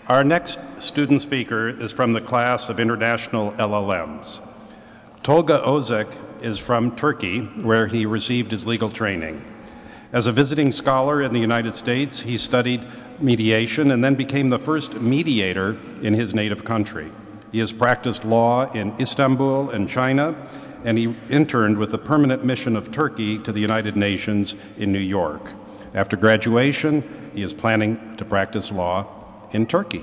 Our next student speaker is from the class of International LLMs. Tolga Ozek is from Turkey, where he received his legal training. As a visiting scholar in the United States, he studied mediation and then became the first mediator in his native country. He has practiced law in Istanbul and China, and he interned with the Permanent Mission of Turkey to the United Nations in New York. After graduation, he is planning to practice law in Turkey.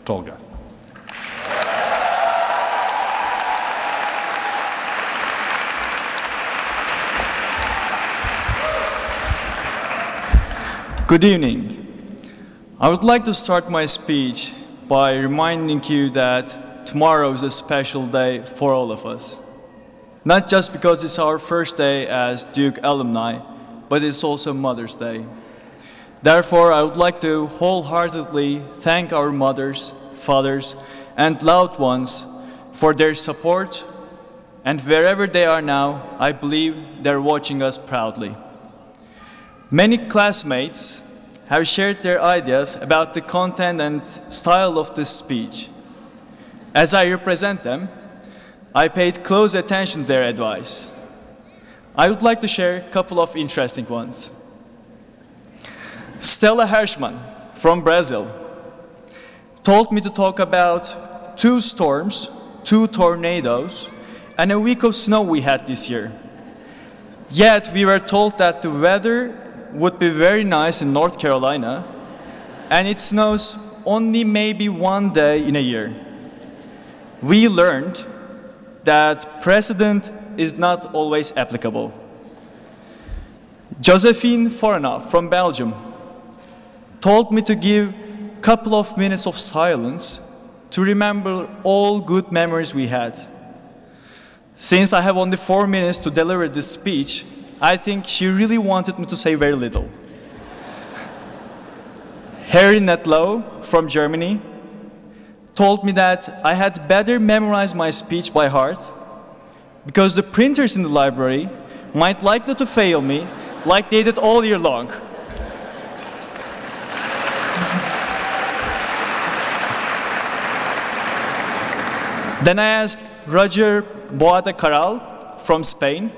Tolga. Good evening. I would like to start my speech by reminding you that tomorrow is a special day for all of us. Not just because it's our first day as Duke alumni, but it's also Mother's Day. Therefore, I would like to wholeheartedly thank our mothers, fathers, and loved ones for their support, and wherever they are now, I believe they're watching us proudly. Many classmates have shared their ideas about the content and style of this speech. As I represent them, I paid close attention to their advice. I would like to share a couple of interesting ones. Stella Hirschman from Brazil told me to talk about 2 storms, 2 tornadoes, and a week of snow we had this year. Yet we were told that the weather would be very nice in North Carolina, and it snows only maybe 1 day in a year. We learned that precedent is not always applicable. Josephine Forenov from Belgium told me to give a couple of minutes of silence to remember all good memories we had. Since I have only 4 minutes to deliver this speech, I think she really wanted me to say very little. Harry Netlow from Germany told me that I had better memorize my speech by heart because the printers in the library might likely to fail me like they did all year long. Then I asked Roger Boada Caral from Spain.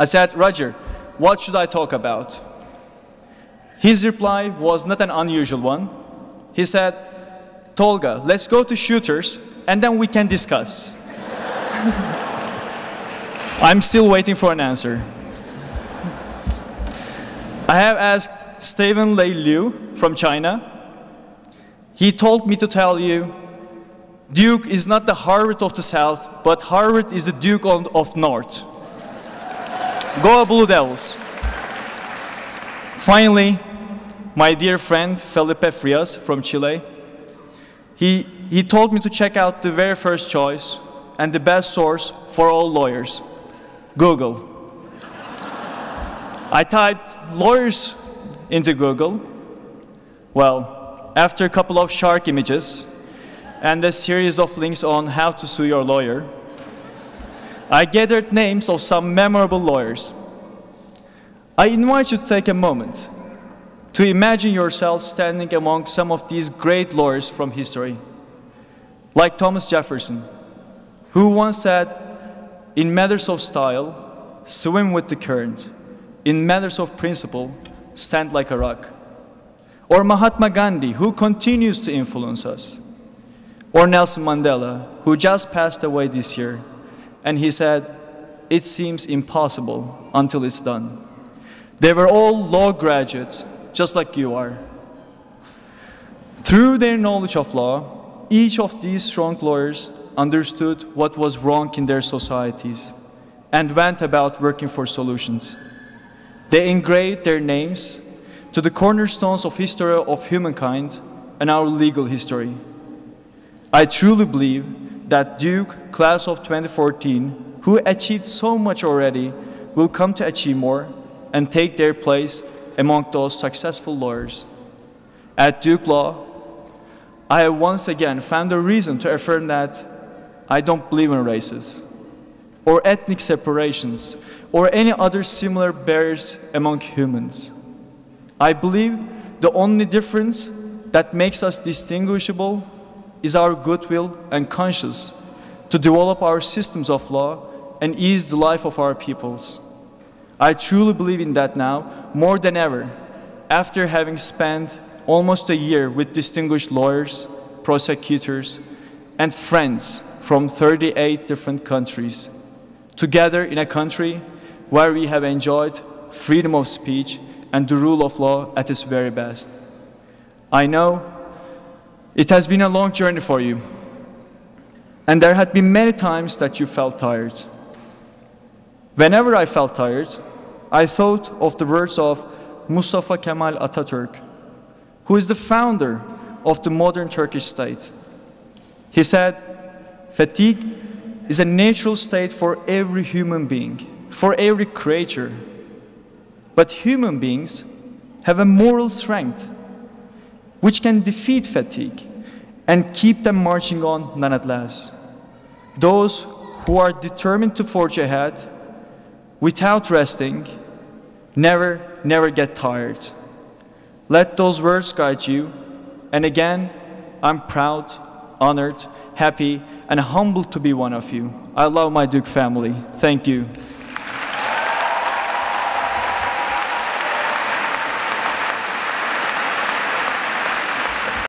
I said, Roger, what should I talk about? His reply was not an unusual one. He said, Tolga, let's go to shooters and then we can discuss. I'm still waiting for an answer. I have asked Stephen Lei Liu from China. He told me to tell you, Duke is not the Harvard of the South, but Harvard is the Duke of North. Go Blue Devils. Finally, my dear friend Felipe Frias from Chile, he told me to check out the very first choice and the best source for all lawyers, Google. I typed lawyers into Google. Well, after a couple of shark images and a series of links on how to sue your lawyer, I gathered names of some memorable lawyers. I invite you to take a moment to imagine yourself standing among some of these great lawyers from history, like Thomas Jefferson, who once said, in matters of style, swim with the current. In matters of principle, stand like a rock. Or Mahatma Gandhi, who continues to influence us. Or Nelson Mandela, who just passed away this year, and he said, it seems impossible until it's done. They were all law graduates, just like you are. Through their knowledge of law, each of these strong lawyers understood what was wrong in their societies and went about working for solutions. They engraved their names to the cornerstones of history of humankind and our legal history. I truly believe that Duke class of 2014, who achieved so much already, will come to achieve more and take their place among those successful lawyers. At Duke Law, I have once again found a reason to affirm that I don't believe in races, or ethnic separations, or any other similar barriers among humans. I believe the only difference that makes us distinguishable is our goodwill and conscience to develop our systems of law and ease the life of our peoples. I truly believe in that now, more than ever, after having spent almost a year with distinguished lawyers, prosecutors, and friends from 38 different countries, together in a country where we have enjoyed freedom of speech and the rule of law at its very best. I know it has been a long journey for you, and there had been many times that you felt tired. Whenever I felt tired, I thought of the words of Mustafa Kemal Atatürk, who is the founder of the modern Turkish state. He said, "Fatigue is a natural state for every human being, for every creature. But human beings have a moral strength which can defeat fatigue and keep them marching on nonetheless. Those who are determined to forge ahead without resting never get tired." Let those words guide you. And again, I'm proud, honored, happy, and humbled to be one of you. I love my Duke family. Thank you.